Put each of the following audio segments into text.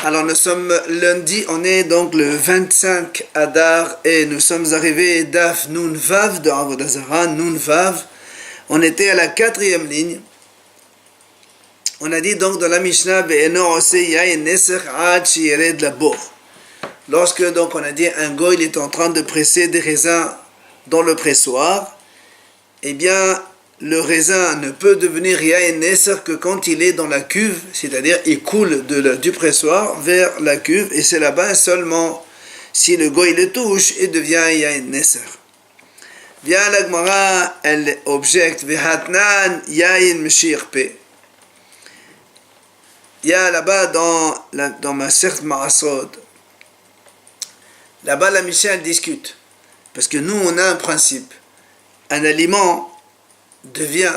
Alors nous sommes lundi, on est donc le 25 Adar et nous sommes arrivés Daf Nun Vav de Avodah Zarah, Nun Vav. On était à la 4e ligne. On a dit donc dans la Mishnah Ve'eno ose yain neser ad shiyered labor. Lorsque donc on a dit un goy il est en train de presser des raisins dans le pressoir, eh bien le raisin ne peut devenir yain neser que quand il est dans la cuve, c'est-à-dire il coule du pressoir vers la cuve et c'est là-bas seulement si le goy le touche il devient yain neser. Bien la Gemara elle objecte vehatnan yain meshir pe. Il y a là-bas dans ma certes Marasot, là-bas la Mishnah discute. Parce que nous on a un principe. Un aliment devient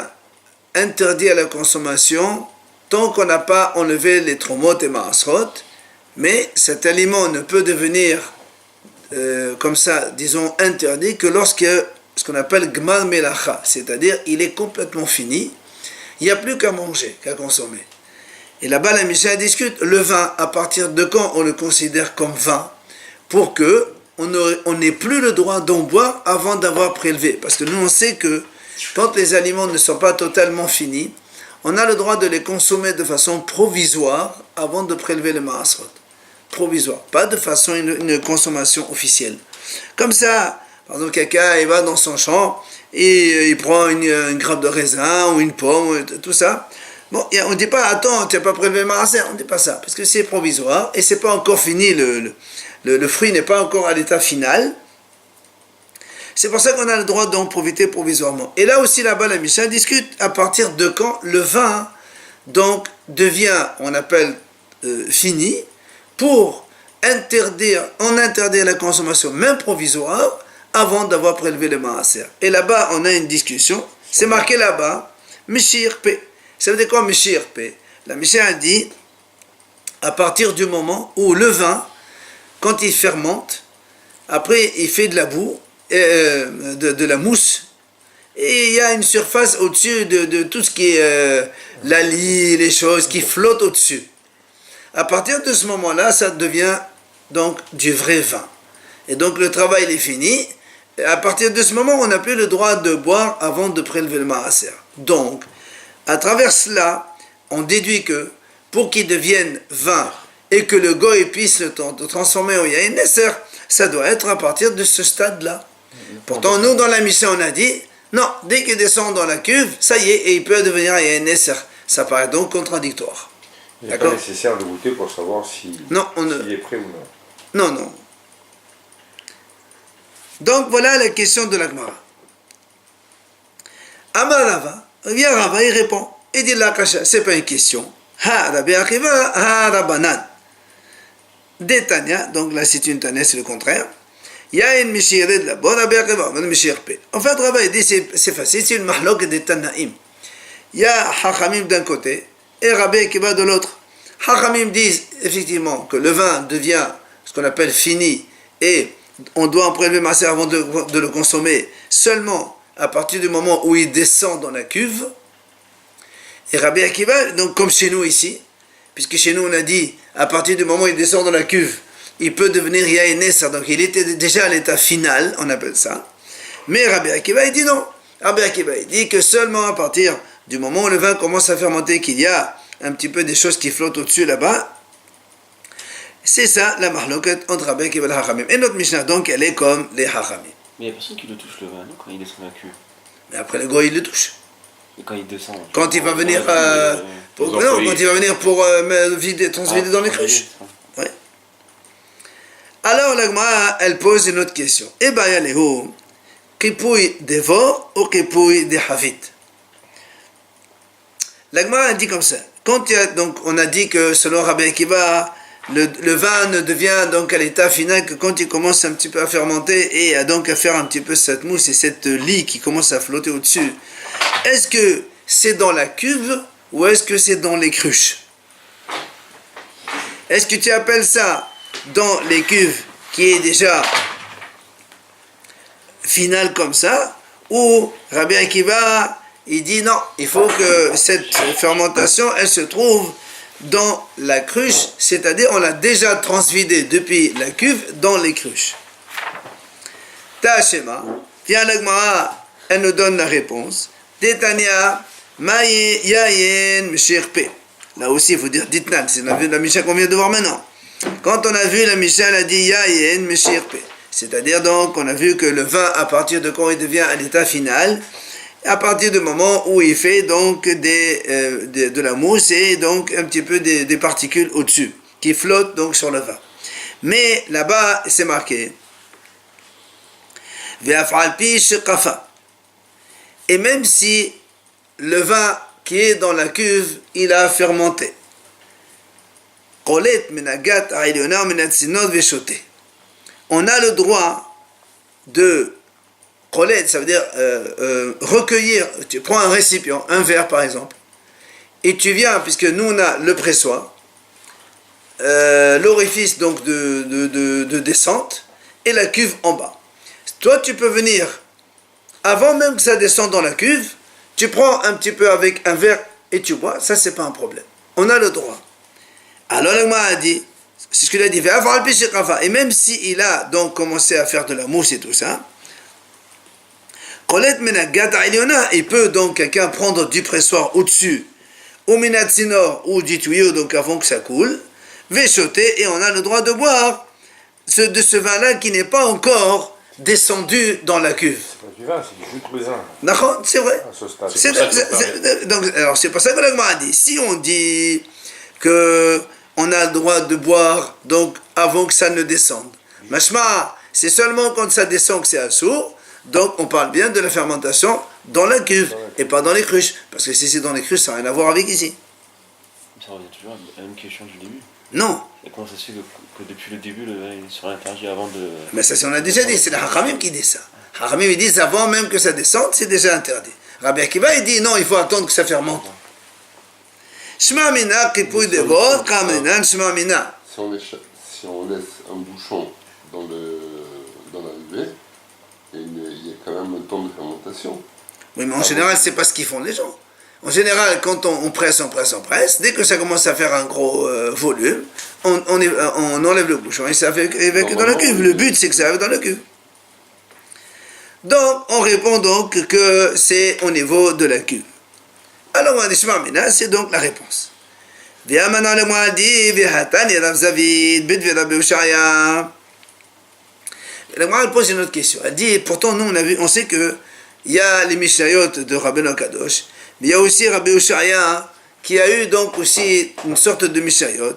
interdit à la consommation tant qu'on n'a pas enlevé les tromot et Marasot. Mais cet aliment ne peut devenir comme ça, disons, interdit que lorsque ce qu'on appelle Gmar Melacha, c'est-à-dire il est complètement fini, il n'y a plus qu'à manger, qu'à consommer. Et là-bas, la Mishnah discute le vin, à partir de quand on le considère comme vin, pour que on n'ait plus le droit d'en boire avant d'avoir prélevé. Parce que nous, on sait que quand les aliments ne sont pas totalement finis, on a le droit de les consommer de façon provisoire avant de prélever le Maasrot. Provisoire, pas de façon une consommation officielle. Comme ça, par exemple, quelqu'un il va dans son champ et il prend une grappe de raisin ou une pomme, tout ça. Bon, on ne dit pas, attends, tu n'as pas prélevé Maaser, on ne dit pas ça, parce que c'est provisoire, et c'est pas encore fini, le fruit n'est pas encore à l'état final. C'est pour ça qu'on a le droit d'en profiter provisoirement. Et là aussi, là-bas, la Mishnah discute à partir de quand le vin, donc, devient, on appelle, fini, pour interdire la consommation, même provisoire, avant d'avoir prélevé le Maaser. Et là-bas, on a une discussion, c'est marqué là-bas, Mishir Pe. Ça veut dire quoi, Meshir Pe? La Mishnah a dit, à partir du moment où le vin, quand il fermente, après il fait de la boue, de la mousse, et il y a une surface au-dessus de tout ce qui est la lie, les choses qui flottent au-dessus. À partir de ce moment-là, ça devient donc du vrai vin. Et donc le travail il est fini. Et à partir de ce moment, on n'a plus le droit de boire avant de prélever le maaser. Donc, à travers cela, on déduit que pour qu'il devienne vin et que le goy puisse le transformer en yain neser, ça doit être à partir de ce stade-là. Pourtant, nous, dans la Mishnah, on a dit, non, dès qu'il descend dans la cuve, ça y est, et il peut devenir un yain neser. Ça paraît donc contradictoire. Il n'est pas nécessaire de goûter pour savoir s'il est prêt ou non. Non. Donc, voilà la question de la Gemara. Amarava. Vient Rava, il répond. Il dit la kasha, c'est pas une question. Ha Rabbi Akiva, ha Rabbanan. Detania, donc là c'est une tania, c'est le contraire. Yain Mishired la bonne Rabbi Akiva, Mishir Pe. En fait, Rava il dit c'est facile, c'est une mahlok des Tanaïm. Il y a Hachamim d'un côté et Rabbi Akiva de l'autre. Hachamim disent effectivement que le vin devient ce qu'on appelle fini et on doit en prélever masser avant de le consommer seulement à partir du moment où il descend dans la cuve. Et Rabbi Akiva, donc comme chez nous ici, puisque chez nous on a dit, à partir du moment où il descend dans la cuve, il peut devenir yain neser, donc il était déjà à l'état final, on appelle ça. Mais Rabbi Akiva, il dit non. Rabbi Akiva, il dit que seulement à partir du moment où le vin commence à fermenter, qu'il y a un petit peu des choses qui flottent au-dessus là-bas, c'est ça la mahloket entre Rabbi Akiva et les Hachamim. Et notre Mishnah, donc, elle est comme les Hachamim. Mais il n'y a personne qui le touche le vin, non, quand il descend la cuve. Mais après le goy il le touche. Et quand il descend. Quand il va venir pour vider, transvider dans les cruches. Ouais. Alors la Gemara, elle pose une autre question. Ebaya lehu, kipouy devo ou kipouy de havit. La Gemara dit comme ça. Quand donc on a dit que selon Rabbi Akiva, le vin ne devient donc à l'état final que quand il commence un petit peu à fermenter et donc à faire un petit peu cette mousse et cette lie qui commence à flotter au-dessus. Est-ce que c'est dans la cuve ou est-ce que c'est dans les cruches? Est-ce que tu appelles ça dans les cuves qui est déjà final comme ça ou Rabbi Akiva il dit non, il faut que cette fermentation elle se trouve dans la cruche, c'est-à-dire on l'a déjà transvidé depuis la cuve dans les cruches. Tashema, vient la Gemara, elle nous donne la réponse. Détania, Maïe, Yayen, Mshirpe. Là aussi, il faut dire Ditnan, c'est la Misha qu'on vient de voir maintenant. Quand on a vu la Misha, elle a dit Yayen, Mshirpe. C'est-à-dire donc, on a vu que le vin, à partir de quand il devient à l'état final, à partir du moment où il fait donc de la mousse et donc un petit peu des particules au-dessus, qui flottent donc sur le vin. Mais là-bas, c'est marqué et même si le vin qui est dans la cuve, il a fermenté. On a le droit de ça veut dire recueillir. Tu prends un récipient, un verre par exemple, et tu viens, puisque nous on a le pressoir, l'orifice donc de descente et la cuve en bas. Toi tu peux venir, avant même que ça descende dans la cuve, tu prends un petit peu avec un verre et tu bois, ça c'est pas un problème. On a le droit. Alors le a dit, c'est ce qu'il a dit, et même s'il a donc commencé à faire de la mousse et tout ça, il peut donc quelqu'un prendre du pressoir au-dessus, ou minatsinor, ou du tuyau, donc avant que ça coule, véchoter, et on a le droit de boire de ce vin-là qui n'est pas encore descendu dans la cuve. C'est pas du vin, c'est du jus de raisin. D'accord, c'est vrai. À ce stade. C'est pour ça que l'Agma a dit, si on dit que on a le droit de boire donc avant que ça ne descende, machma, c'est seulement quand ça descend que c'est assourd. Donc on parle bien de la fermentation dans la cuve et pas dans les cruches. Parce que si c'est dans les cruches, ça n'a rien à voir avec ici. Ça revient toujours à la même question du début. Non. Et comment ça se fait que depuis le début, le vin serait interdit avant de... Mais ça, on a déjà dit, c'est le Hachamim qui dit ça. Hachamim, ils disent avant même que ça descende, c'est déjà interdit. Rabbi Akiva, il dit non, il faut attendre que ça fermente. Shema mina, kipouy de vod, kamrinan, shema mina. Si on laisse un bouchon dans la levée, il y a quand même un temps de fermentation. Oui, mais en général, c'est pas ce qu'ils font les gens. En général, quand on presse, dès que ça commence à faire un gros volume, on enlève le bouchon et ça fait dans la cuve. Le but, c'est que ça va dans la cuve. Donc, on répond donc que c'est au niveau de la cuve. Alors, on a dit, c'est donc la réponse. Viens maintenant le Moadi, Vihatani, Rav Zavid, Bidvi Rabbi Ushaya. La Gemara pose une autre question. Elle dit, pourtant, nous, on sait que il y a les Mishnayot de Rabbeinu Kadosh, mais il y a aussi Rabbi Ushaya, qui a eu donc aussi une sorte de Mishnayot,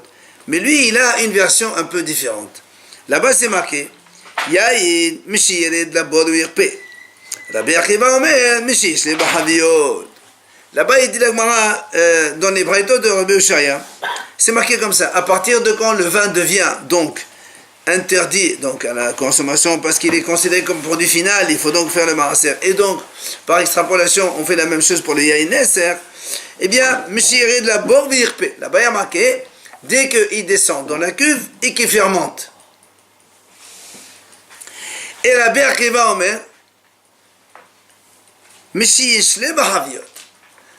mais lui, il a une version un peu différente. Là-bas, c'est marqué, Yaïd, Mishiyered, la Borwirpe. Rabbi Akiva Omer, Mishish, les Bahaviyot. Là-bas, il dit la Gemara, dans les Braïtot de Rabbi Ushaya, c'est marqué comme ça, à partir de quand le vin devient donc interdit donc à la consommation parce qu'il est considéré comme produit final, il faut donc faire le maaser. Et donc, par extrapolation, on fait la même chose pour le yaïn neser. Eh bien, Mishiré de la borvirpe, là-bas il y a marqué, dès qu'il descend dans la cuve et qu'il fermente. Et la bière qui va omer, Mishiyeshle bahaviot.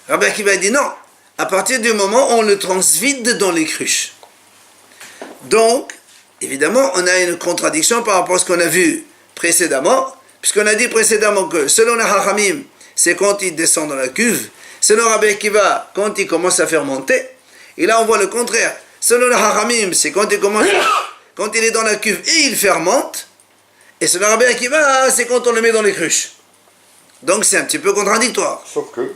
Rabbi Akiva dit non, à partir du moment où on le transvide dans les cruches. Donc, évidemment, on a une contradiction par rapport à ce qu'on a vu précédemment, puisqu'on a dit précédemment que selon les Hachamim, c'est quand il descend dans la cuve, selon Rabbi Akiva, quand il commence à fermenter, et là on voit le contraire. Selon les Hachamim, c'est quand il est dans la cuve et il fermente, et selon Rabbi Akiva, c'est quand on le met dans les cruches. Donc c'est un petit peu contradictoire. Sauf que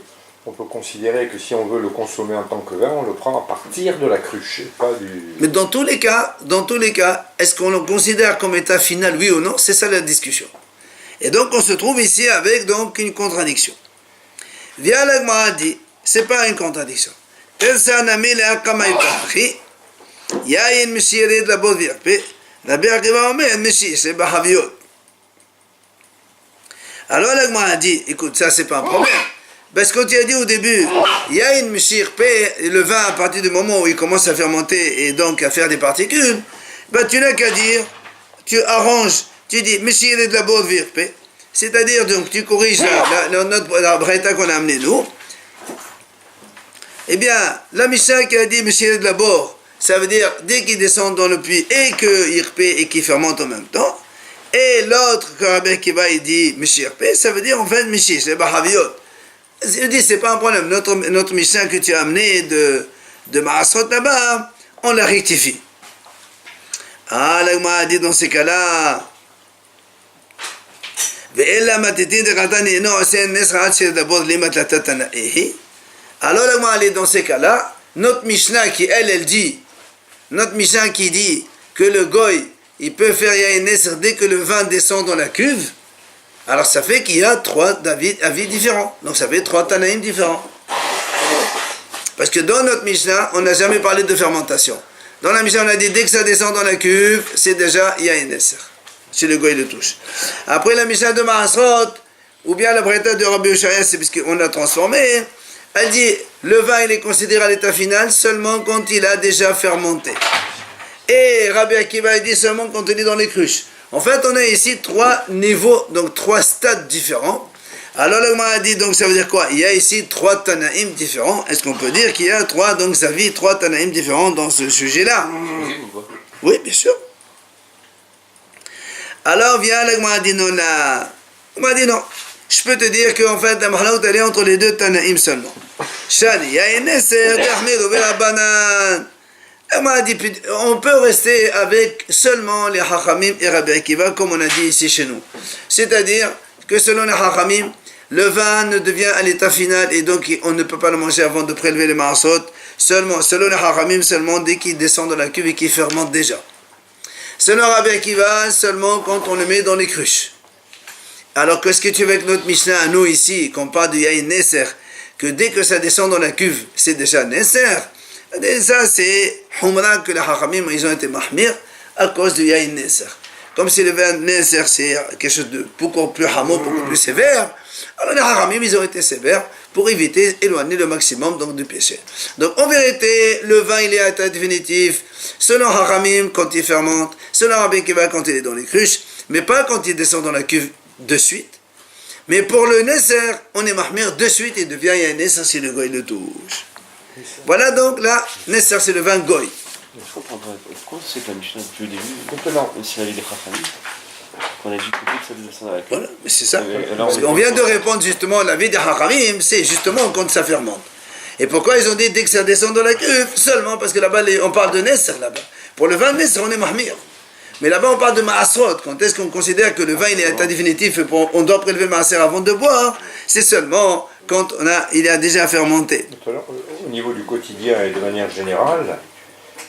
on peut considérer que si on veut le consommer en tant que vin, on le prend à partir de la cruche, et pas du... Mais dans tous les cas, est-ce qu'on le considère comme état final, oui ou non? C'est ça la discussion. Et donc on se trouve ici avec donc une contradiction. Via l'Agma dit, c'est pas une contradiction. Alors l'Agma dit, écoute, ça c'est pas un problème. Parce que quand tu as dit au début, il y a une mishirpe, le vin à partir du moment où il commence à fermenter et donc à faire des particules, ben tu n'as qu'à dire, tu arranges, tu dis mishirpe de la bonne virpe, c'est-à-dire donc tu corriges la braïta qu'on a amené nous, Eh bien, la Mishnah qui a dit Monsieur de l'abord, ça veut dire dès qu'il descend dans le puits et qu'il paie et qu'il fermente en même temps. Et l'autre, que Rabbi Akiva il dit Monsieur paie, ça veut dire en fait Mishi, c'est Bahaviot. Il dit c'est pas un problème. Notre Mishnah que tu as amené de Maasrot là-bas, on la rectifie. Ah, l'Agma a dit dans ces cas-là. Alors l'Agma a dit dans ces cas-là, notre Mishnah qui elle dit, notre Mishnah qui dit que le goy, il peut faire Yain Neser dès que le vin descend dans la cuve, alors ça fait qu'il y a trois avis différents. Donc ça fait trois Tanaïm différents. Parce que dans notre Mishnah, on n'a jamais parlé de fermentation. Dans la Mishnah, on a dit dès que ça descend dans la cuve, c'est déjà Yain Neser. Si le goy le touche. Après la Mishnah de Maasrot, ou bien la Breta de Rabbi Oshaya, c'est parce qu'on a transformé, elle dit le vin il est considéré à l'état final seulement quand il a déjà fermenté. Et Rabbi Akiva dit seulement quand il est dans les cruches. En fait, on a ici trois niveaux, donc trois stades différents. Alors le a dit, donc ça veut dire quoi? Il y a ici trois Tanaïm différents. Est-ce qu'on peut dire qu'il y a trois Tanaïm différents dans ce sujet-là? Oui, bien sûr. Alors vient l'Agma dit non là. On m'a dit non. Je peux te dire qu'en fait la mahalot elle est entre les deux Tanaïm seulement. Shani Yain Neser Tahmir ou Banan. Elle m'a dit on peut rester avec seulement les Hachamim et Rabbi Akiva comme on a dit ici chez nous. C'est-à-dire que selon les Hachamim, le vin ne devient à l'état final et donc on ne peut pas le manger avant de prélever les maasot. Seulement, selon les Hachamim, seulement dès qu'il descend dans la cuve et qu'il fermente déjà. Selon Rabbi Akiva, seulement quand on le met dans les cruches. Alors qu'est-ce que tu veux avec notre Mishnah à nous ici, qu'on parle du Yain Neser, que dès que ça descend dans la cuve, c'est déjà Neser. Et ça, c'est Humra que les Hachamim, ils ont été mahmir à cause du Yain Neser. Comme si le vin Neser, c'est quelque chose de beaucoup plus hamo, beaucoup plus sévère, alors les Hachamim, ils ont été sévères pour éviter, éloigner le maximum donc, du péché. Donc en vérité, le vin, il est à état définitif, selon Hachamim, quand il fermente, selon Rabbi Akiva, quand il est dans les cruches, mais pas quand il descend dans la cuve de suite. Mais pour le Neser, on est mahmir de suite, il devient Yain Neser si le goy le touche. Voilà donc là, Neser, c'est le vin goy. Je comprends pas. Pourquoi c'est que la Mishnah depuis le début, Complément. c'est la vie des Chachamim, qu'on a dit que dès que ça descend dans la cuve. Voilà, mais c'est ça. Alors, Parce qu'on vient de répondre justement, la vie des Hachamim, c'est justement quand ça fermente. Et pourquoi ils ont dit dès que ça descend dans la cuve? Seulement parce que là-bas, on parle de Neser là-bas. Pour le vin Neser, on est mahmir. Mais là-bas, on parle de Maasrot. Quand est-ce qu'on considère que le vin il est à état définitif et on doit prélever Maaser avant de boire? C'est seulement quand il a déjà fermenté. Alors, au niveau du quotidien et de manière générale,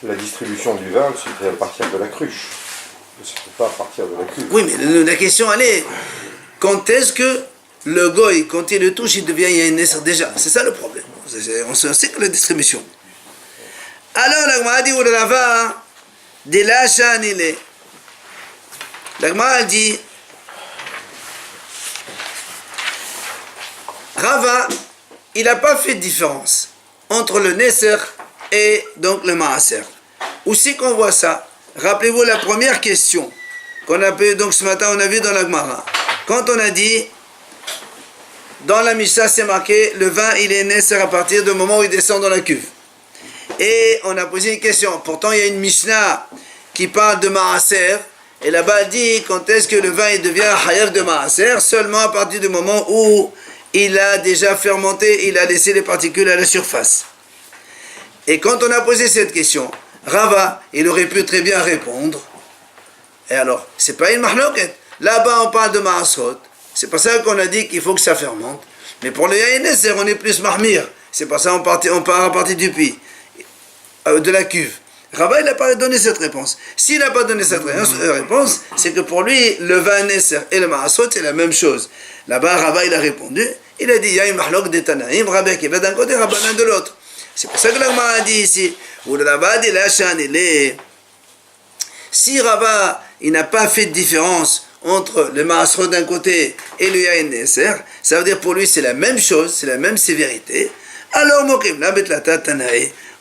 la distribution du vin se fait à partir de la cruche. Ne se fait pas à partir de la cuve. Oui, mais la question, elle est, quand est-ce que le goy, quand il le touche, il devient Yain Neser déjà? C'est ça le problème. On sait que la distribution. Alors, l'Agma dit, Rava, de la chanile. L'Agma dit, Rava, il n'a pas fait de différence entre le Neser et donc le Maaser. Où c'est qu'on voit ça? Rappelez-vous la première question qu'on a pu, donc ce matin on a vu dans la Gemara. Quand on a dit, dans la Mishnah c'est marqué, le vin il est Neser à partir du moment où il descend dans la cuve. Et on a posé une question. Pourtant il y a une Mishnah qui parle de Maaser. Et là-bas elle dit, quand est-ce que le vin il devient Hayav de Maaser? Seulement à partir du moment où il a déjà fermenté, il a laissé les particules à la surface. Et quand on a posé cette question, Rava, il aurait pu très bien répondre. Et alors, c'est pas une mahloket. Là-bas, on parle de Maasrot. C'est pas ça qu'on a dit qu'il faut que ça fermente. Mais pour le Yain Neser, on est plus mahmir. C'est pas ça on part à partir du puits, de la cuve. Rava, il n'a pas donné cette réponse. S'il n'a pas donné cette réponse, c'est que pour lui, le vin Neser et le Maasrot, c'est la même chose. Là-bas, Rava, il a répondu. Il a dit, il y a une mahlok de Tanaïm, Rabbi Akiva d'un côté, Rabbanan de l'autre. C'est pour ça que l'Agma a dit ici, si Rava il n'a pas fait de différence entre le Maasrot d'un côté et le Yain Neser, ça veut dire pour lui c'est la même chose, c'est la même sévérité, alors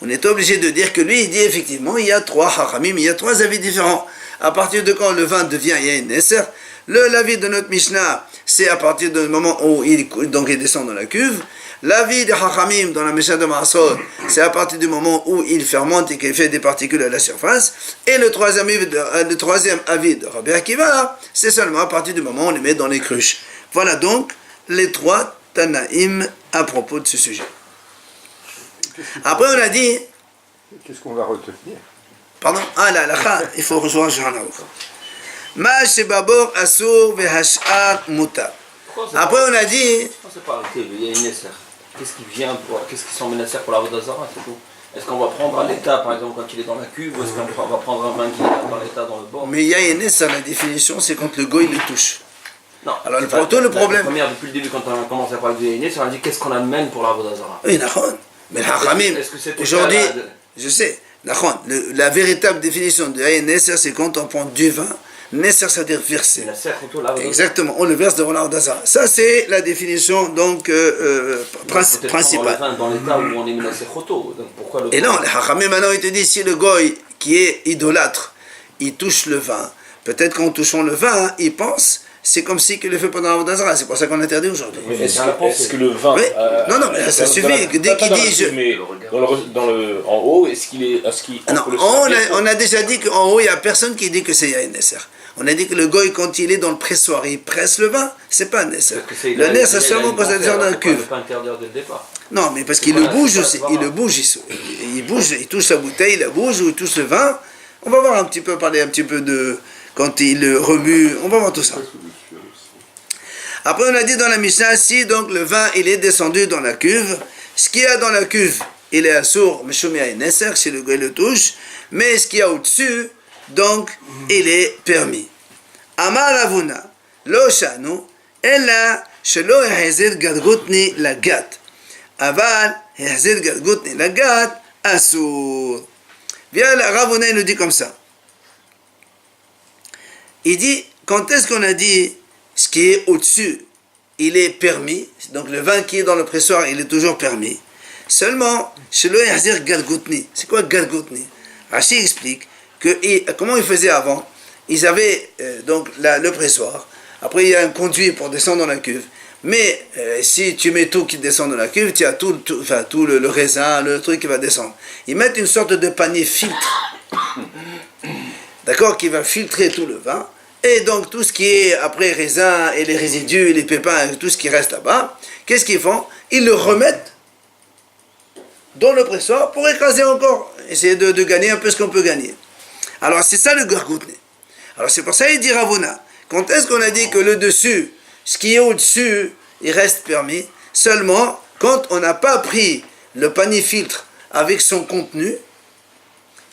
on est obligé de dire que lui il dit effectivement il y a trois Hachamim, il y a trois avis différents. À partir de quand le vin devient Yain Neser, l'avis de notre Mishnah c'est à partir du moment où il descend dans la cuve. L'avis des Hachamim dans la Mishnah de Maasot, c'est à partir du moment où il fermente et qu'il fait des particules à la surface. Et le troisième avis de Rabbi Akiva, c'est seulement à partir du moment où on les met dans les cruches. Voilà donc les trois Tanaïm à propos de ce sujet. Après on a dit... Qu'est-ce qu'on va retenir? Pardon? Ah là, il faut recevoir Shana. Ma shebabor asur vehashar mutar. Après on a dit... Pourquoi c'est pas arrêté le Yain Nesser? Qu'est-ce qui sont menacés pour la Vodazara, c'est tout? Est-ce qu'on va prendre à l'état, par exemple, quand il est dans la cuve, ou est-ce qu'on va prendre un vin qui est dans l'état dans le bord? Mais Yain, ça, la définition, c'est quand le goy le touche. Non. Alors le problème... La première, depuis le début, quand on a commencé à parler du Yain Nesser, on a dit qu'est-ce qu'on amène pour la Vodazara? Oui, d'accord. Mais le Hachamim, aujourd'hui, je sais, la véritable définition de Yain Nesser, c'est quand on prend du vin. Nesser, c'est-à-dire verser. Exactement, on le verse devant la Vodazara. Ça, c'est la définition donc principale. Dans l'état où on est menacé choto. Et non, le Hachamim maintenant il te dit si le goy qui est idolâtre, il touche le vin, peut-être qu'en touchant le vin, il pense c'est comme si qu'il le fait pendant la Vodazara. C'est pour ça qu'on interdit aujourd'hui. Est-ce que le vin... Oui. Non, mais ça suffit. Dès qu'il dit... Mais en haut, est-ce qu'il est... Non, on a déjà dit qu'en haut, il n'y a personne qui dit que c'est Yain Nesser. On a dit que le goy, quand il est dans le pressoir, il presse le vin, c'est pas un Nesser. Le Nesser, c'est seulement quand c'est dans un cuve. On ne peut pas interdire dès le départ. Non, mais parce qu'il le bouge aussi. Il bouge, il touche la bouteille, il la bouge, ou il touche le vin. On va voir un petit peu, parler un petit peu de... Quand il le remue, on va voir tout ça. Après, on a dit dans la Mishnah, si donc le vin, il est descendu dans la cuve, ce qu'il y a dans la cuve, il est assour, Meshoumi Yain Nesser, si le goy le touche, mais ce qu'il y a au-dessus, donc, il est permis. Amar Ravuna, lo shanu, ella shelo yahzir gadgutni lagat. Aval yahzir gadgutni lagat, assour. Viens, Ravuna, il nous dit comme ça. Il dit, quand est-ce qu'on a dit ce qui est au-dessus, il est permis, donc le vin qui est dans le pressoir, il est toujours permis. Seulement, shelo yahzir gadgutni. C'est quoi gadgutni? Rashi explique comment ils faisaient avant. Ils avaient donc le pressoir. Après, il y a un conduit pour descendre dans la cuve. Mais si tu mets tout qui descend dans la cuve, tu as tout le raisin, le truc qui va descendre. Ils mettent une sorte de panier filtre. D'accord, qui va filtrer tout le vin. Et donc, tout ce qui est après raisin et les résidus, les pépins, tout ce qui reste là-bas, qu'est-ce qu'ils font? Ils le remettent dans le pressoir pour écraser encore. Essayer de gagner un peu ce qu'on peut gagner. Alors c'est ça le gargoutné. Alors c'est pour ça qu'il dit Ravuna. Quand est-ce qu'on a dit que le dessus, ce qui est au-dessus, il reste permis? Seulement quand on n'a pas pris le panier filtre avec son contenu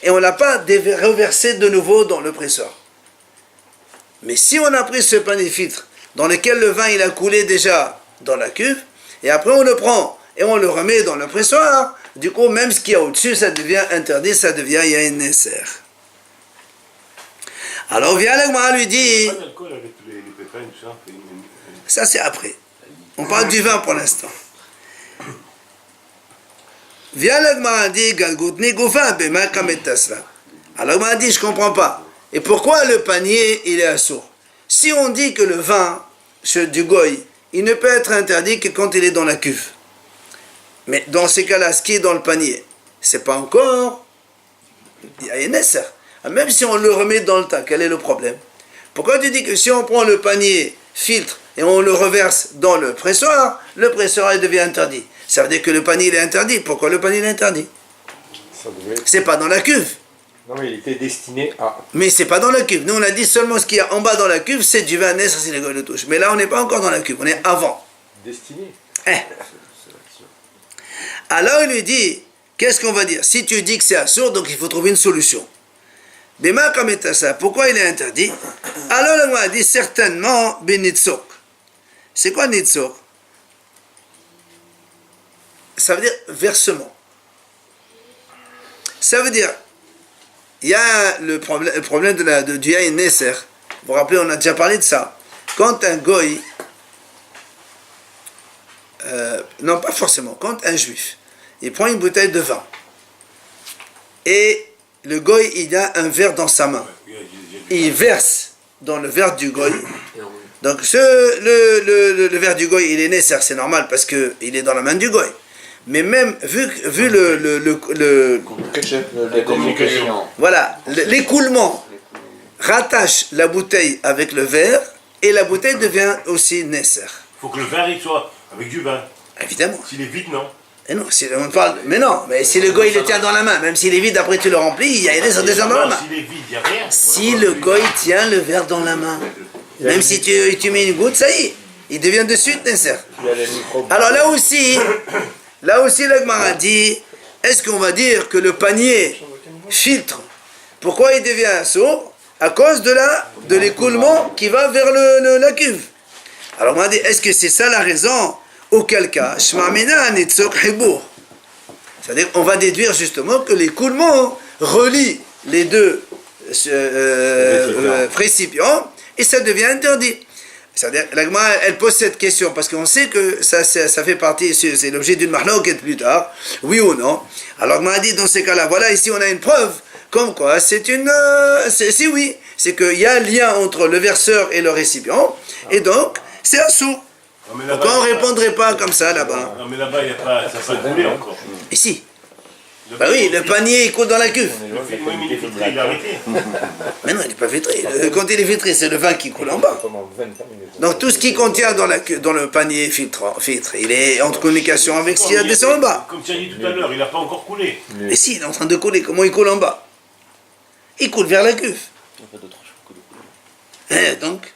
et on n'a pas reversé de nouveau dans le pressoir. Mais si on a pris ce panier filtre dans lequel le vin il a coulé déjà dans la cuve et après on le prend et on le remet dans le pressoir, du coup même ce qu'il y a au-dessus ça devient interdit, ça devient Yain Nesser. Alors vient l'Agmara lui dit, ça c'est après, on parle du vin pour l'instant. Vient l'Agmara dit, Galgoutni Goufa Bema Kametasra. Alors l'Agmara dit, je comprends pas. Et pourquoi le panier il est assourd? Si on dit que le vin du goy, il ne peut être interdit que quand il est dans la cuve. Mais dans ces cas-là, ce qui est dans le panier, c'est pas encore Yain Nesser. Même si on le remet dans le tas, quel est le problème? Pourquoi tu dis que si on prend le panier filtre et on le reverse dans le pressoir il devient interdit? Ça veut dire que le panier il est interdit. Pourquoi le panier est interdit? C'est pas dans la cuve. Non, mais il était destiné à... Mais c'est pas dans la cuve. Nous on a dit seulement ce qu'il y a en bas dans la cuve, c'est du vin Nesser si le goy le touche. Mais là on n'est pas encore dans la cuve, on est avant. Destiné. Alors il lui dit, qu'est-ce qu'on va dire? Si tu dis que c'est assourd, donc il faut trouver une solution. Bema Kametasa, pourquoi il est interdit? Alors le roi dit certainement Benitzok. C'est quoi Nitzok? Ça veut dire versement. Ça veut dire, il y a le problème du Yain Nesser. Vous vous rappelez, on a déjà parlé de ça. Quand un goy, non pas forcément, quand un juif, il prend une bouteille de vin et le goy, il a un verre dans sa main. Il verse dans le verre du goy Donc le verre du goy, il est nécessaire, c'est normal parce qu'il est dans la main du goy. Mais même vu La communication. voilà, l'écoulement rattache la bouteille avec le verre et la bouteille devient aussi nécessaire. Il faut que le verre il soit avec du vin. Évidemment. S'il est vide, non. Et non, si on parle, mais non, mais si le goy il le tient dans la main, même s'il est vide, après tu le remplis, il y a des dans la main. S'il est vide, il n'y a rien. Si le goy tient le verre dans la main, même si tu mets une goutte, ça y est, il devient de suite nécessaire. Alors là aussi, la Gemara dit, est-ce qu'on va dire que le panier filtre? Pourquoi il devient sourd? À cause de l'écoulement qui va vers la cuve. Alors on m'a dit, est-ce que c'est ça la raison? Auquel cas, c'est-à-dire on va déduire justement que l'écoulement relie les deux récipients et ça devient interdit. C'est-à-dire la Gemara, elle pose cette question parce qu'on sait que ça fait partie, c'est l'objet d'une mahloket plus tard, oui ou non. Alors la Gemara dit dans ces cas-là, voilà, ici on a une preuve comme quoi c'est oui, c'est qu'il y a un lien entre le verseur et le récipient et donc c'est un sourd. Pourquoi on ne répondrait pas comme ça là-bas? Non mais là-bas, il n'y a pas, ça peut couler encore. Ici. Bah oui, le panier il coule dans la cuve. Le film, il est filtré, il a arrêté. Mais non, il n'est pas filtré. Quand il est filtré, c'est le vin qui coule en bas. Donc tout ce qui contient dans le panier filtre, il est en communication avec ce qu'il y a descend en bas. Comme tu as dit tout à l'heure, il n'a pas encore coulé. Et si, il est en train de couler, comment il coule en bas? Il coule vers la cuve. Donc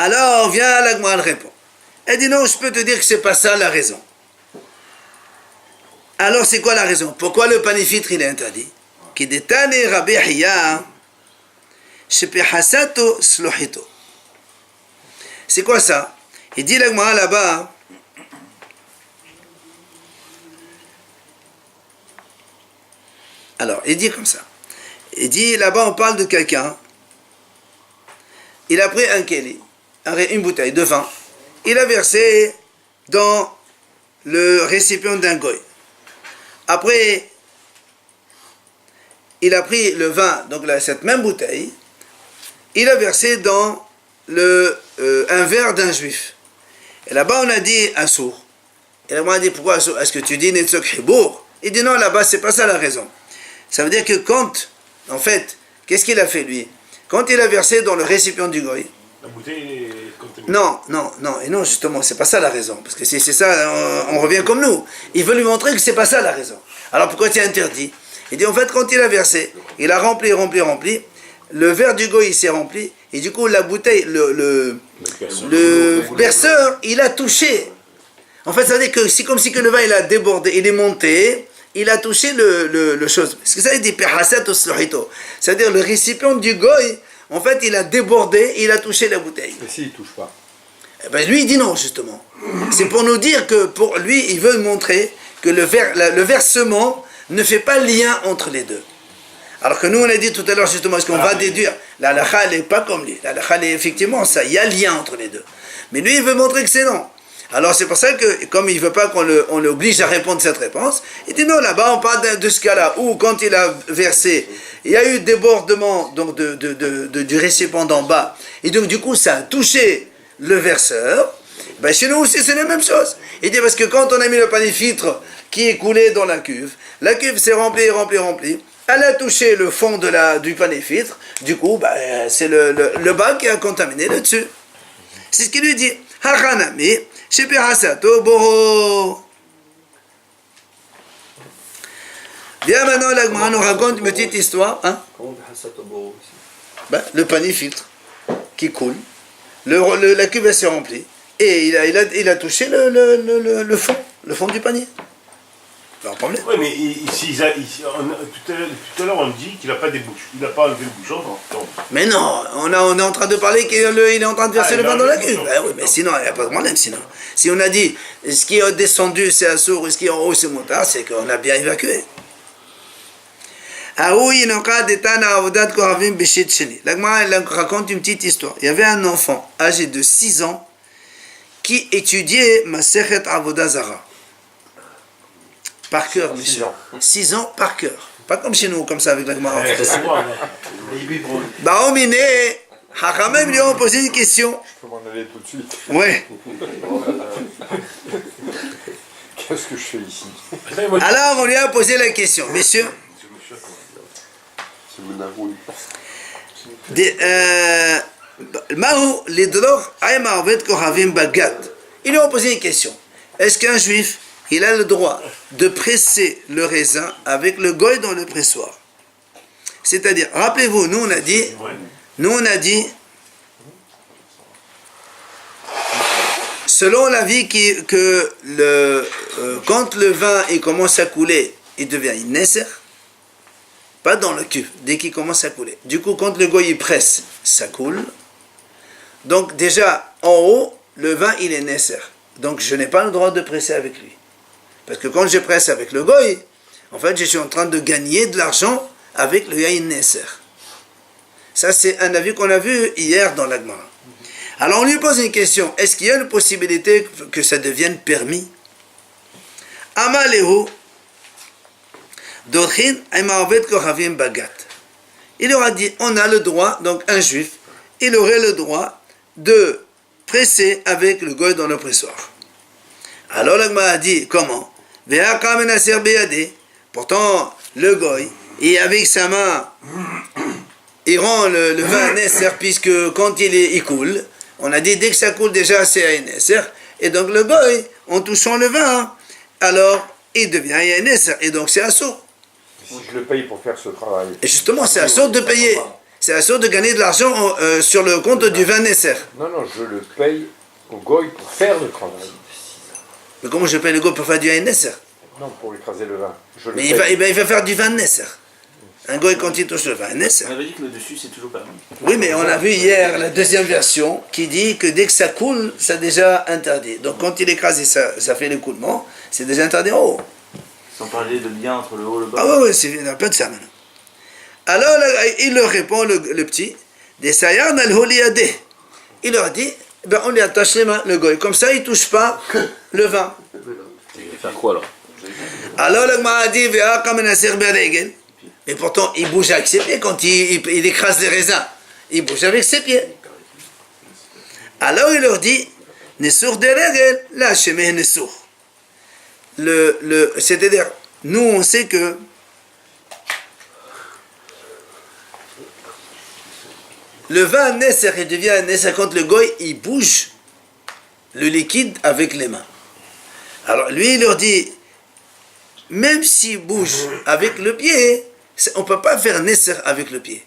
alors, vient la Gemara répond. Elle dit non, je peux te dire que c'est pas ça la raison. Alors, c'est quoi la raison? Pourquoi le panier filtre il est interdit? C'est quoi ça? Il dit la Gemara là-bas. Alors, il dit comme ça. Il dit là-bas, on parle de quelqu'un. Il a pris un keli, une bouteille de vin, il a versé dans le récipient d'un goy. Après, il a pris le vin, donc cette même bouteille, il a versé dans un verre d'un juif. Et là-bas, on a dit un sourd. Et là, on a dit pourquoi un sourd? Est-ce que tu dis Netzok Hibour? Il dit non, là-bas, c'est pas ça la raison. Ça veut dire que quand, en fait, qu'est-ce qu'il a fait lui? Quand il a versé dans le récipient du goy, La bouteille est contaminée. Non, et non, justement, c'est pas ça la raison. Parce que si c'est ça, on revient comme nous. Il veut lui montrer que c'est pas ça la raison. Alors pourquoi c'est interdit? Il dit en fait, quand il a versé, il a rempli, le verre du goy il s'est rempli, et du coup la bouteille, le verseur, il a touché. En fait, ça veut dire que c'est comme si que le vin il a débordé, il est monté, il a touché le chose. Parce que ça, il dit perhasat oslohito. C'est-à-dire le récipient du goy, en fait, il a débordé, il a touché la bouteille. Et s'il ne touche pas? Eh ben, lui, il dit non, justement. C'est pour nous dire que pour lui, il veut montrer que le versement ne fait pas lien entre les deux. Alors que nous, on a dit tout à l'heure, justement, est-ce qu'on va déduire? La halakha, elle n'est pas comme lui. La halakha, effectivement, ça, il y a lien entre les deux. Mais lui, il veut montrer que c'est non. Alors c'est pour ça que, comme il ne veut pas qu'on l'oblige à répondre cette réponse, il dit non, là-bas on parle de ce cas-là, où quand il a versé, il y a eu débordement donc, du récipient d'en bas, et donc du coup ça a touché le verseur. Ben, chez nous aussi c'est la même chose. Il dit parce que quand on a mis le panier filtre qui est coulé dans la cuve s'est remplie, elle a touché le fond du panier filtre, du coup ben, c'est le bas qui a contaminé le dessus. C'est ce qu'il lui dit. Haranami. Bien maintenant, la Gemara nous raconte une petite histoire. Hein? Ben, le panier filtre qui coule, la cuve s'est remplie et il a touché le fond du panier. Pas un problème. Oui, mais tout à l'heure on dit qu'il n'a pas débouché, il n'a pas enlevé le bouchon. Donc. Mais non, on est en train de parler qu'il est en train de verser le vin dans la cuve. Ben oui, mais sinon, il n'y a pas de problème. Sinon, si on a dit ce qui est descendu c'est assour et ce qui est en haut c'est motard, c'est qu'on a bien évacué. La Gemara elle raconte une petite histoire. Il y avait un enfant âgé de 6 ans qui étudiait Masechet Avodah Zara. Par cœur, monsieur. 6 ans par cœur. Pas comme chez nous, comme ça avec la Gemara. Baomine Hachamim lui ont posé une question. Je peux m'en aller tout de suite. Ouais. Qu'est-ce que je fais ici? Alors on lui a posé la question. Messieurs, C'est Menahoun. Mahu lidroch ay ma'avet kohavim bagat. Ils lui ont posé une question. Est-ce qu'un juif, il a le droit de presser le raisin avec le goy dans le pressoir? C'est-à-dire, rappelez-vous, nous on a dit, selon l'avis que quand le vin il commence à couler, il devient une nesser, pas dans le cube, dès qu'il commence à couler. Du coup, quand le goy il presse, ça coule. Donc déjà, en haut, le vin il est nesser. Donc je n'ai pas le droit de presser avec lui. Parce que quand je presse avec le goy, en fait, je suis en train de gagner de l'argent avec le yain nesser. Ça, c'est un avis qu'on a vu hier dans la Gemara. Alors on lui pose une question. Est-ce qu'il y a une possibilité que ça devienne permis? Amalehu dochin aimavet kohavim bagat. Il aura dit, on a le droit, donc un juif, il aurait le droit de presser avec le goy dans le pressoir. Alors la Gemara a dit, comment? Pourtant, le goy, et avec sa main, il rend le vin nesser, puisque quand il coule, on a dit dès que ça coule déjà c'est un nesser, et donc le goy, en touchant le vin, alors il devient un nesser, et donc c'est assourd. Si je le paye pour faire ce travail. Et justement, c'est assourd de payer, c'est assourd de gagner de l'argent sur le compte du vin nesser. Non, je le paye au goy pour faire le travail. Mais comment je paye le goy pour faire du vin nesser? Non, pour écraser le vin. Je le Mais paye. il va faire du vin nesser. Un goy quand il touche le vin nesser. On avait dit que le dessus c'est toujours permis. Oui, mais on a vu hier la deuxième version qui dit que dès que ça coule, c'est déjà interdit. Donc quand il écrase et ça fait l'écoulement, c'est déjà interdit en haut. Sans parler de lien entre le haut et le bas. Ah ouais, il n'y a pas de ça maintenant. Alors il leur répond, le petit, des sayar nal-holiade. Il leur dit, ben, on lui attache les mains, le goy. Comme ça, il ne touche pas le vin. Il va faire quoi alors? Alors le Gemara a dit, ve'aka menasser beregel. Et pourtant, il bouge avec ses pieds quand il écrase les raisins. Il bouge avec ses pieds. Alors il leur dit, Nesur de regel, la shemeh nesur. C'est-à-dire, nous on sait que le vin nesser, il devient un nesser quand le goy, il bouge le liquide avec les mains. Alors lui, il leur dit, même s'il bouge avec le pied, on ne peut pas faire nesser avec le pied.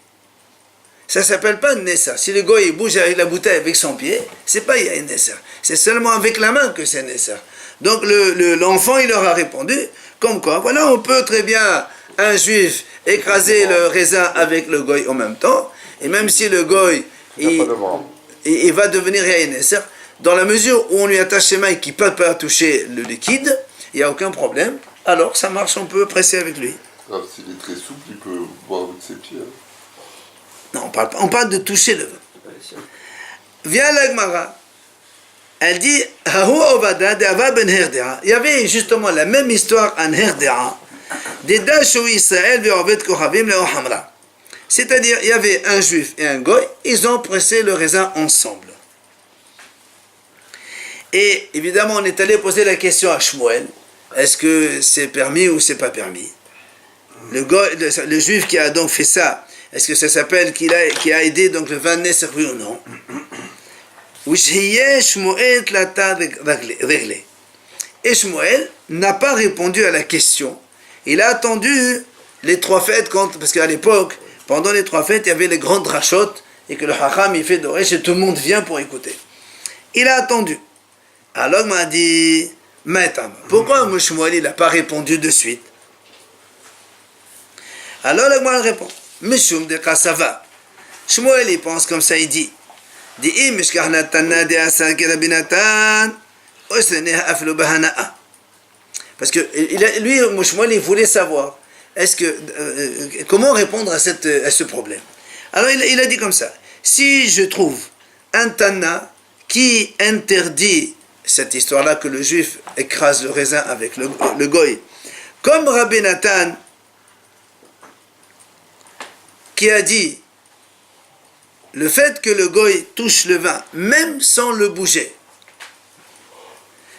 Ça ne s'appelle pas nesser. Si le goy il bouge avec la bouteille avec son pied, c'est pas un nesser. C'est seulement avec la main que c'est nesser. Donc l'enfant, il leur a répondu, comme quoi, voilà, on peut très bien, un juif, écraser le raisin avec le goy en même temps, et même si le goy, il va devenir un nesser, dans la mesure où on lui attache ses mains et qu'il ne peut pas toucher le liquide, il n'y a aucun problème, alors ça marche, on peut presser avec lui. Alors, s'il est très souple, il peut boire avec ses pieds. Hein. Non, on parle de toucher le vin. Vient la Gemara, elle dit, Hahu Ovada de Ava ben Herdea. Il y avait justement la même histoire en Herdea, des Dashu Israël ve'ovet kohavim leo hamra. C'est-à-dire, il y avait un juif et un goy, ils ont pressé le raisin ensemble. Et évidemment, on est allé poser la question à Shmuel, est-ce que c'est permis ou c'est pas permis? Le juif qui a donc fait ça, est-ce que ça s'appelle qui a aidé donc le vin nesser, oui ou non? Et Shmuel n'a pas répondu à la question. Il a attendu les 3 fêtes, parce qu'à l'époque, pendant les 3 fêtes, il y avait les grandes rachotes, et que le hacham il fait d'oresh et tout le monde vient pour écouter. Il a attendu. Alors il m'a dit, pourquoi Shmuel il n'a pas répondu de suite? Alors le Gemara répond, Mishum de Kasava. Shmuel il pense comme ça, il dit, parce que lui, Shmuel, il voulait savoir, comment répondre à ce problème. Alors il a dit comme ça, si je trouve un Tana qui interdit cette histoire-là que le juif écrase le raisin avec le goy, comme Rabbi Nathan, qui a dit le fait que le goy touche le vin, même sans le bouger,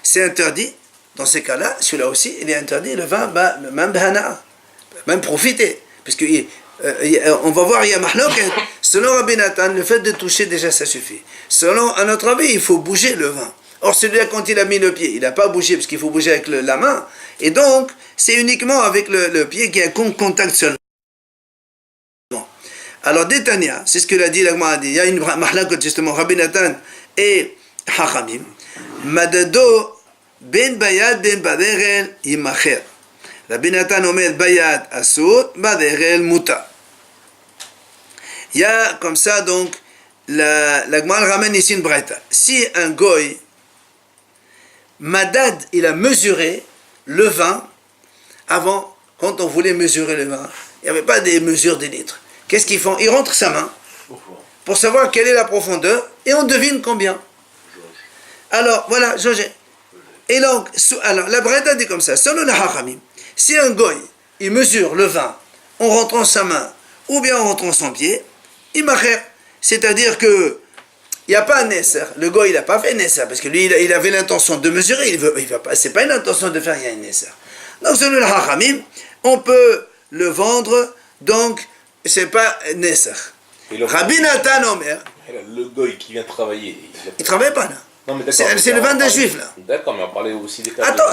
c'est interdit. Dans ces cas-là, celui-là aussi, il est interdit, le vin, même bahana, même profiter. Parce que on va voir, il y a mahlok, selon Rabbi Nathan, le fait de toucher déjà ça suffit. Selon un autre avis, il faut bouger le vin. Or celui-là, quand il a mis le pied, il n'a pas bougé parce qu'il faut bouger avec la main. Et donc, c'est uniquement avec le pied qu'il y a un contact seulement. Alors, Détania, c'est ce que l'a dit l'Agma, il y a une mahlak justement, Rabbi Nathan et Hachamim. Madado ben bayad ben baderel imacher. Rabbi Nathan omer bayad asur, baderel muta. Il y a comme ça donc, l'Agma ramène ici une braïta. Si un goy, Madad, il a mesuré le vin avant, quand on voulait mesurer le vin, il n'y avait pas des mesures des litres. Qu'est-ce qu'ils font? Ils rentrent sa main pour savoir quelle est la profondeur et on devine combien. Alors, voilà, jaugez. Et donc, alors, la Braïta dit comme ça, selon le Hachamim, si un goy, il mesure le vin en rentrant sa main ou bien en rentrant son pied, il macher. C'est-à-dire que il n'y a pas un Nesser. Le goy, il n'a pas fait Nesser parce que lui, il avait l'intention de mesurer. Il va pas, c'est pas une intention de faire, il y a un Nesser. Donc, selon le Hachamim, on peut le vendre, donc, c'est pas Nesser. Rabbi Nathan Omer. Le goy qui vient travailler. Il ne travaille pas là. Non, mais d'accord, c'est le vin d'un juif là. D'accord, mais on parlait aussi des cas Attends.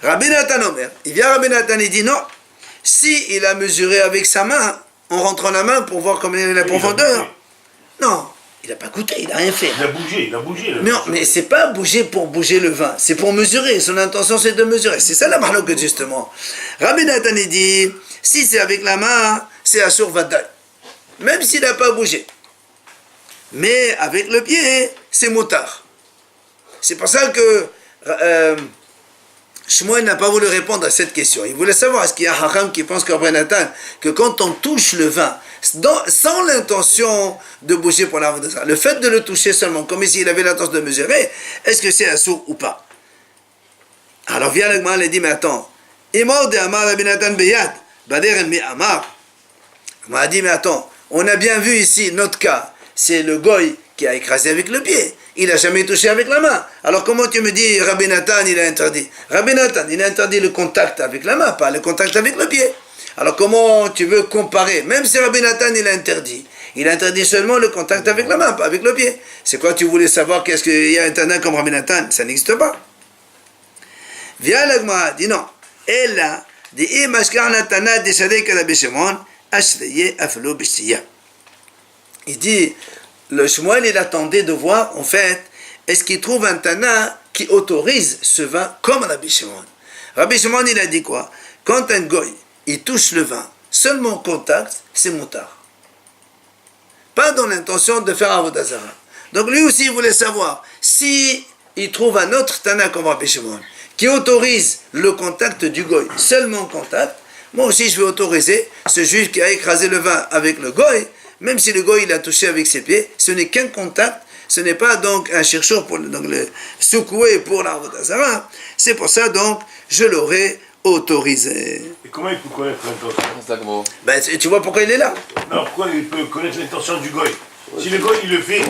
Rabbi Nathan Omer. Il vient Rabbi Nathan, il dit non. Si il a mesuré avec sa main, en rentrant la main pour voir combien est la profondeur. Non, il n'a pas goûté, il n'a rien fait. Il a bougé. Non, mais c'est pas bouger pour bouger le vin, c'est pour mesurer. Son intention c'est de mesurer. C'est ça la marloque justement. Rabbi Nathan il dit, si c'est avec la main, c'est Assur Vadaï. Même s'il n'a pas bougé. Mais avec le pied, c'est motard. C'est pour ça que Shmuel n'a pas voulu répondre à cette question. Il voulait savoir, est-ce qu'il y a un Hacham qui pense comme Nathan, que quand on touche le vin, sans l'intention de bouger pour la ça, le fait de le toucher seulement, comme ici il avait l'intention de mesurer, est-ce que c'est assourd ou pas? Alors vient le Gmal et dit, mais attends, Imor de Amar Rabbi Nathan Beyad, Bader mi Amar. On m'a dit, mais attends, on a bien vu ici notre cas, c'est le goy qui a écrasé avec le pied. Il n'a jamais touché avec la main. Alors comment tu me dis, Rabbi Nathan, il a interdit? Rabbi Nathan, il a interdit le contact avec la main, pas le contact avec le pied. Alors comment tu veux comparer? Même si Rabbi Nathan, il a interdit seulement le contact avec la main, pas avec le pied. C'est quoi, tu voulais savoir qu'est-ce qu'il y a un Tana comme Rabbi Nathan? Ça n'existe pas. Viens l'Agma, dit non. Et là, dit, il dit, le Shmuel, il attendait de voir, en fait, est-ce qu'il trouve un Tana qui autorise ce vin comme Rabbi Shimon. Rabbi Shimon, il a dit quoi? Quand un goy, il touche le vin, seulement contact, c'est moutard. Pas dans l'intention de faire Avodah Zarah. Donc lui aussi, il voulait savoir, si il trouve un autre Tana comme Rabbi Shimon, qui autorise le contact du goy, seulement contact, moi aussi je vais autoriser ce juif qui a écrasé le vin avec le goy, même si le goy il a touché avec ses pieds, ce n'est qu'un contact, ce n'est pas donc un chercheur pour donc, le secouer pour l'Avodah Zarah. C'est pour ça donc je l'aurais autorisé. Et comment il peut connaître l'intention? Ben, tu vois pourquoi il est là? Non, pourquoi il peut connaître l'intention du goy? Si le goy il le fait